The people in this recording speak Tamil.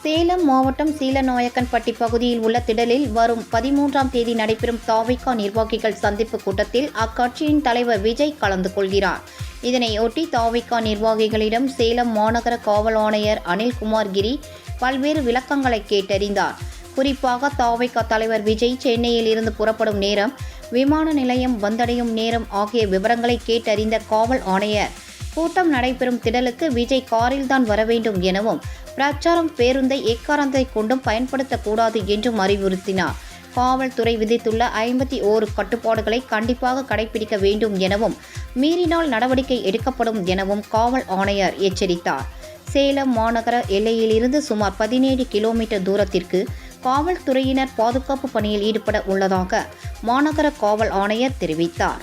சேலம் மாவட்டம் சீலநாயக்கன்பட்டி பகுதியில் உள்ள திடலில் வரும் 13ஆம் தேதி நடைபெறும் தாவேகா நிர்வாகிகள் சந்திப்பு கூட்டத்தில் அக்கட்சியின் தலைவர் விஜய் கலந்து கொள்கிறார். இதனையொட்டி தாவேகா நிர்வாகிகளிடம் சேலம் மாநகர காவல் ஆணையர் அனில்குமார் கிரி பல்வேறு விளக்கங்களை கேட்டறிந்தார். குறிப்பாக தாவேகா தலைவர் விஜய் சென்னையில் இருந்து புறப்படும் நேரம், விமான நிலையம் வந்தடையும் நேரம் ஆகிய விவரங்களை கேட்டறிந்த காவல் ஆணையர், கூட்டம் நடைபெறும் திடலுக்கு விஜய் காரில்தான் வர வேண்டும் எனவும், பிரச்சாரம் பேருந்தை எக்காரணத்தை கொண்டும் பயன்படுத்தக்கூடாது என்றும் அறிவுறுத்தினார். காவல்துறை விதித்துள்ள 51 கட்டுப்பாடுகளை கண்டிப்பாக கடைபிடிக்க வேண்டும் எனவும், மீறினால் நடவடிக்கை எடுக்கப்படும் எனவும் காவல் ஆணையர் எச்சரித்தார். சேலம் மாநகர எல்லையிலிருந்து சுமார் 17 கிலோமீட்டர் தூரத்திற்கு காவல்துறையினர் பாதுகாப்பு பணியில் ஈடுபட உள்ளதாக மாநகர காவல் ஆணையர் தெரிவித்தார்.